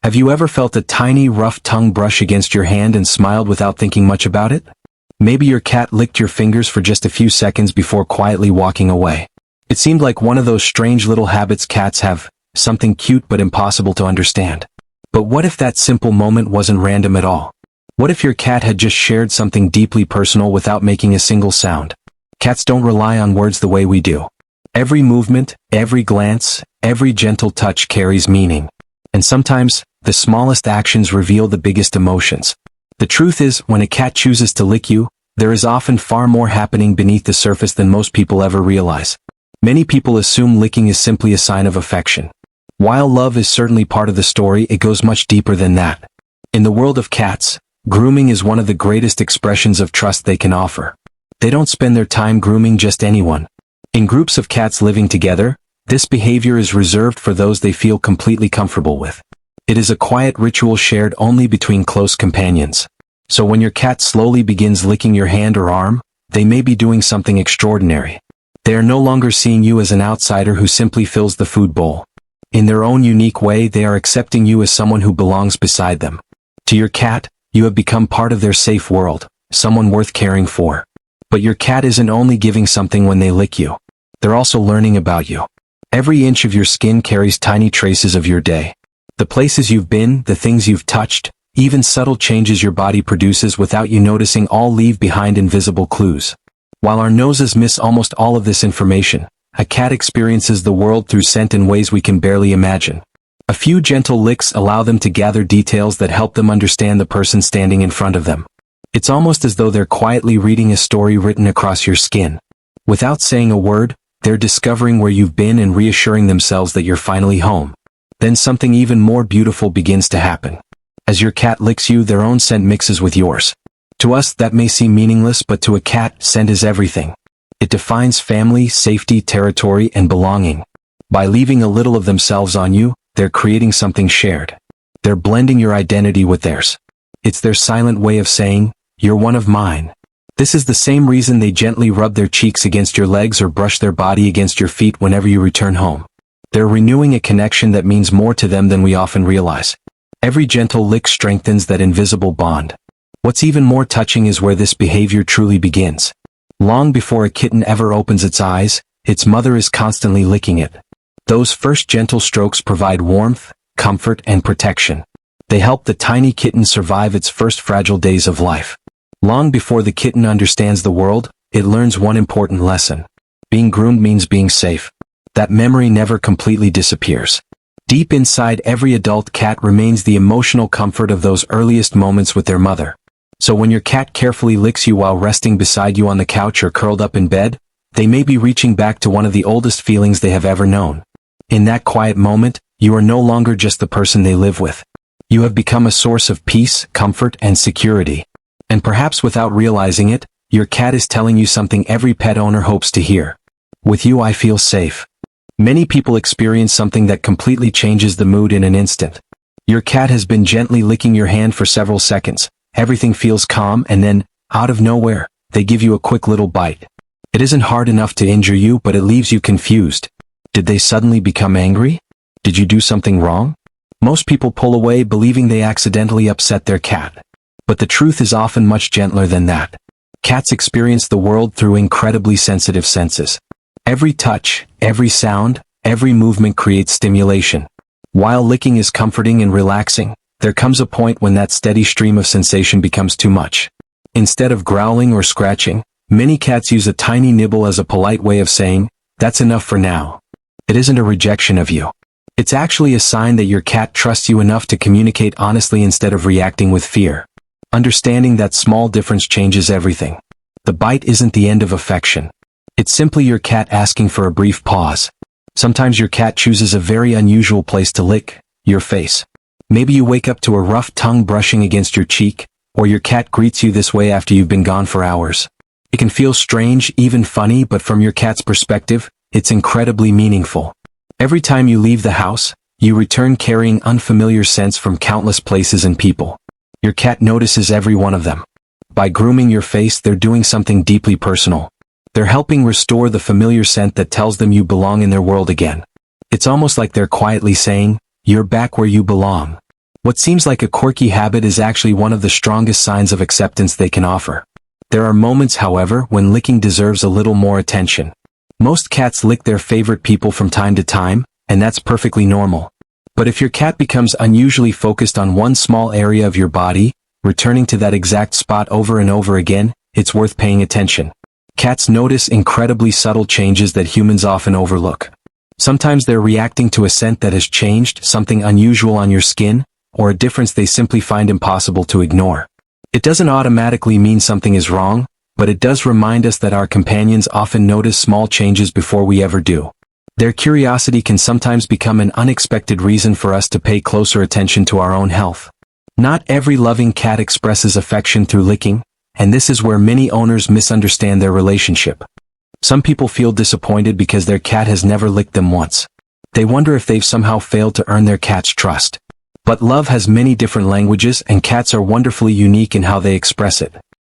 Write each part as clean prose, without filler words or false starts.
Have you ever felt a tiny rough tongue brush against your hand and smiled without thinking much about it? Maybe your cat licked your fingers for just a few seconds before quietly walking away. It seemed like one of those strange little habits cats have, something cute but impossible to understand. But what if that simple moment wasn't random at all? What if your cat had just shared something deeply personal without making a single sound? Cats don't rely on words the way we do. Every movement, every glance, every gentle touch carries meaning. And sometimes, the smallest actions reveal the biggest emotions. The truth is, when a cat chooses to lick you, there is often far more happening beneath the surface than most people ever realize. Many people assume licking is simply a sign of affection. While love is certainly part of the story, it goes much deeper than that. In the world of cats, grooming is one of the greatest expressions of trust they can offer. They don't spend their time grooming just anyone. In groups of cats living together, this behavior is reserved for those they feel completely comfortable with. It is a quiet ritual shared only between close companions. So when your cat slowly begins licking your hand or arm, they may be doing something extraordinary. They are no longer seeing you as an outsider who simply fills the food bowl. In their own unique way, they are accepting you as someone who belongs beside them. To your cat, you have become part of their safe world, someone worth caring for. But your cat isn't only giving something when they lick you. They're also learning about you. Every inch of your skin carries tiny traces of your day. The places you've been, the things you've touched, even subtle changes your body produces without you noticing all leave behind invisible clues. While our noses miss almost all of this information, a cat experiences the world through scent in ways we can barely imagine. A few gentle licks allow them to gather details that help them understand the person standing in front of them. It's almost as though they're quietly reading a story written across your skin. Without saying a word, they're discovering where you've been and reassuring themselves that you're finally home. Then something even more beautiful begins to happen. As your cat licks you, their own scent mixes with yours. To us, that may seem meaningless, but to a cat, scent is everything. It defines family, safety, territory, and belonging. By leaving a little of themselves on you, they're creating something shared. They're blending your identity with theirs. It's their silent way of saying, "You're one of mine." This is the same reason they gently rub their cheeks against your legs or brush their body against your feet whenever you return home. They're renewing a connection that means more to them than we often realize. Every gentle lick strengthens that invisible bond. What's even more touching is where this behavior truly begins. Long before a kitten ever opens its eyes, its mother is constantly licking it. Those first gentle strokes provide warmth, comfort, and protection. They help the tiny kitten survive its first fragile days of life. Long before the kitten understands the world, it learns one important lesson. Being groomed means being safe. That memory never completely disappears. Deep inside every adult cat remains the emotional comfort of those earliest moments with their mother. So when your cat carefully licks you while resting beside you on the couch or curled up in bed, they may be reaching back to one of the oldest feelings they have ever known. In that quiet moment, you are no longer just the person they live with. You have become a source of peace, comfort, and security. And perhaps without realizing it, your cat is telling you something every pet owner hopes to hear. With you, I feel safe. Many people experience something that completely changes the mood in an instant. Your cat has been gently licking your hand for several seconds. Everything feels calm, and then, out of nowhere, they give you a quick little bite. It isn't hard enough to injure you, but it leaves you confused. Did they suddenly become angry? Did you do something wrong? Most people pull away believing they accidentally upset their cat. But the truth is often much gentler than that. Cats experience the world through incredibly sensitive senses. Every touch, every sound, every movement creates stimulation. While licking is comforting and relaxing, there comes a point when that steady stream of sensation becomes too much. Instead of growling or scratching, many cats use a tiny nibble as a polite way of saying, "That's enough for now." It isn't a rejection of you. It's actually a sign that your cat trusts you enough to communicate honestly instead of reacting with fear. Understanding that small difference changes everything. The bite isn't the end of affection. It's simply your cat asking for a brief pause. Sometimes your cat chooses a very unusual place to lick, your face. Maybe you wake up to a rough tongue brushing against your cheek, or your cat greets you this way after you've been gone for hours. It can feel strange, even funny, but from your cat's perspective, it's incredibly meaningful. Every time you leave the house, you return carrying unfamiliar scents from countless places and people. Your cat notices every one of them. By grooming your face, they're doing something deeply personal. They're helping restore the familiar scent that tells them you belong in their world again. It's almost like they're quietly saying, "You're back where you belong." What seems like a quirky habit is actually one of the strongest signs of acceptance they can offer. There are moments, however, when licking deserves a little more attention. Most cats lick their favorite people from time to time, and that's perfectly normal. But if your cat becomes unusually focused on one small area of your body, returning to that exact spot over and over again, it's worth paying attention. Cats notice incredibly subtle changes that humans often overlook. Sometimes they're reacting to a scent that has changed, something unusual on your skin, or a difference they simply find impossible to ignore. It doesn't automatically mean something is wrong, but it does remind us that our companions often notice small changes before we ever do. Their curiosity can sometimes become an unexpected reason for us to pay closer attention to our own health. Not every loving cat expresses affection through licking, and this is where many owners misunderstand their relationship. Some people feel disappointed because their cat has never licked them once. They wonder if they've somehow failed to earn their cat's trust. But love has many different languages, and cats are wonderfully unique in how they express it.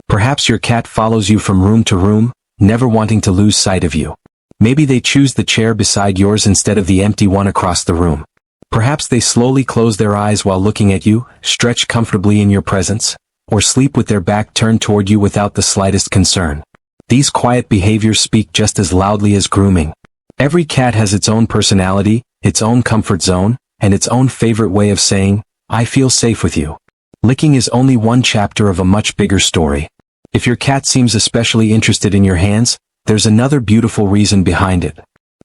Perhaps your cat follows you from room to room, never wanting to lose sight of you. Maybe they choose the chair beside yours instead of the empty one across the room. Perhaps they slowly close their eyes while looking at you, stretch comfortably in your presence, or sleep with their back turned toward you without the slightest concern. These quiet behaviors speak just as loudly as grooming. Every cat has its own personality, its own comfort zone, and its own favorite way of saying, "I feel safe with you." Licking is only one chapter of a much bigger story. If your cat seems especially interested in your hands, there's another beautiful reason behind it.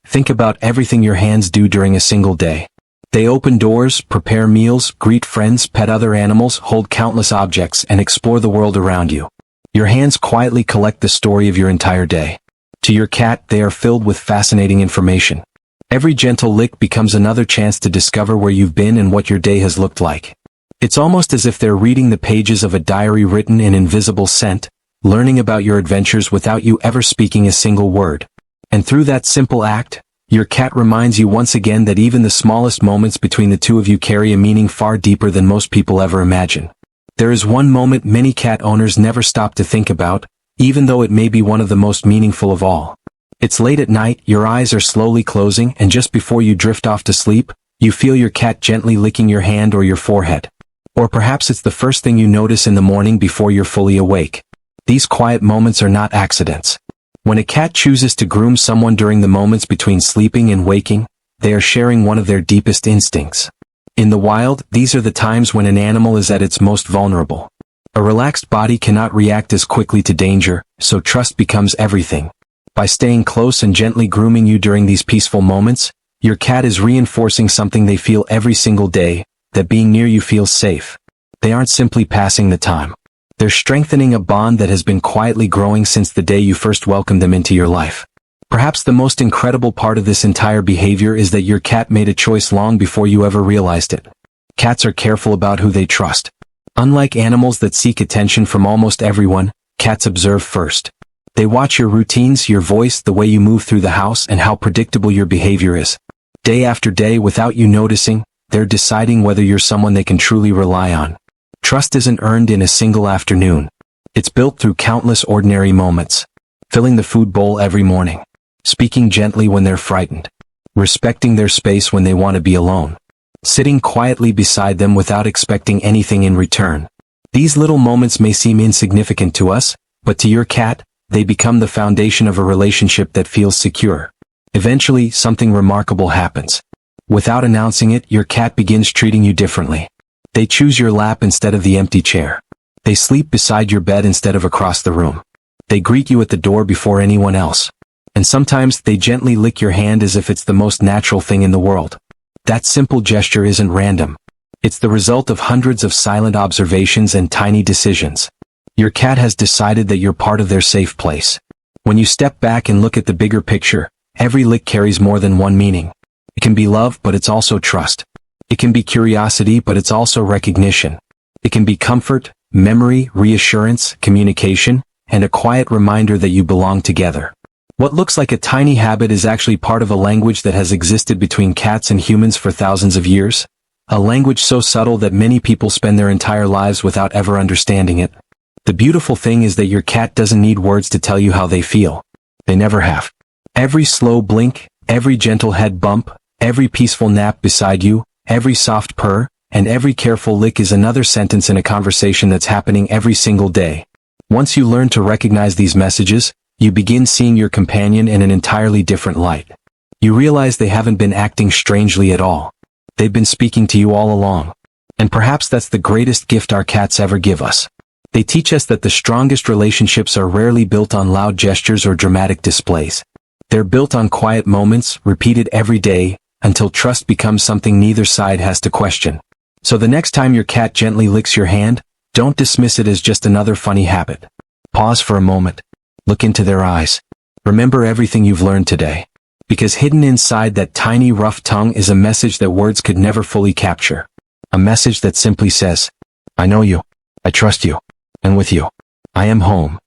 Think about everything your hands do during a single day. They open doors, prepare meals, greet friends, pet other animals, hold countless objects, and explore the world around you. Your hands quietly collect the story of your entire day. To your cat, they are filled with fascinating information. Every gentle lick becomes another chance to discover where you've been and what your day has looked like. It's almost as if they're reading the pages of a diary written in invisible scent, learning about your adventures without you ever speaking a single word. And through that simple act, your cat reminds you once again that even the smallest moments between the two of you carry a meaning far deeper than most people ever imagine. There is one moment many cat owners never stop to think about, even though it may be one of the most meaningful of all. It's late at night, your eyes are slowly closing, and just before you drift off to sleep, you feel your cat gently licking your hand or your forehead. Or perhaps it's the first thing you notice in the morning before you're fully awake. These quiet moments are not accidents. When a cat chooses to groom someone during the moments between sleeping and waking, they are sharing one of their deepest instincts. In the wild, these are the times when an animal is at its most vulnerable. A relaxed body cannot react as quickly to danger, so trust becomes everything. By staying close and gently grooming you during these peaceful moments, your cat is reinforcing something they feel every single day, that being near you feels safe. They aren't simply passing the time. They're strengthening a bond that has been quietly growing since the day you first welcomed them into your life. Perhaps the most incredible part of this entire behavior is that your cat made a choice long before you ever realized it. Cats are careful about who they trust. Unlike animals that seek attention from almost everyone, cats observe first. They watch your routines, your voice, the way you move through the house, and how predictable your behavior is. Day after day, without you noticing, they're deciding whether you're someone they can truly rely on. Trust isn't earned in a single afternoon. It's built through countless ordinary moments. Filling the food bowl every morning. Speaking gently when they're frightened. Respecting their space when they want to be alone. Sitting quietly beside them without expecting anything in return. These little moments may seem insignificant to us, but to your cat, they become the foundation of a relationship that feels secure. Eventually, something remarkable happens. Without announcing it, your cat begins treating you differently. They choose your lap instead of the empty chair. They sleep beside your bed instead of across the room. They greet you at the door before anyone else. And sometimes they gently lick your hand as if it's the most natural thing in the world. That simple gesture isn't random. It's the result of hundreds of silent observations and tiny decisions. Your cat has decided that you're part of their safe place. When you step back and look at the bigger picture, every lick carries more than one meaning. It can be love, but it's also trust. It can be curiosity, but it's also recognition. It can be comfort, memory, reassurance, communication, and a quiet reminder that you belong together. What looks like a tiny habit is actually part of a language that has existed between cats and humans for thousands of years. A language so subtle that many people spend their entire lives without ever understanding it. The beautiful thing is that your cat doesn't need words to tell you how they feel. They never have. Every slow blink, every gentle head bump, every peaceful nap beside you, every soft purr, and every careful lick is another sentence in a conversation that's happening every single day. Once you learn to recognize these messages, you begin seeing your companion in an entirely different light. You realize they haven't been acting strangely at all. They've been speaking to you all along. And perhaps that's the greatest gift our cats ever give us. They teach us that the strongest relationships are rarely built on loud gestures or dramatic displays. They're built on quiet moments, repeated every day, until trust becomes something neither side has to question. So the next time your cat gently licks your hand, don't dismiss it as just another funny habit. Pause for a moment. Look into their eyes. Remember everything you've learned today. Because hidden inside that tiny rough tongue is a message that words could never fully capture. A message that simply says, I know you, I trust you, and with you, I am home.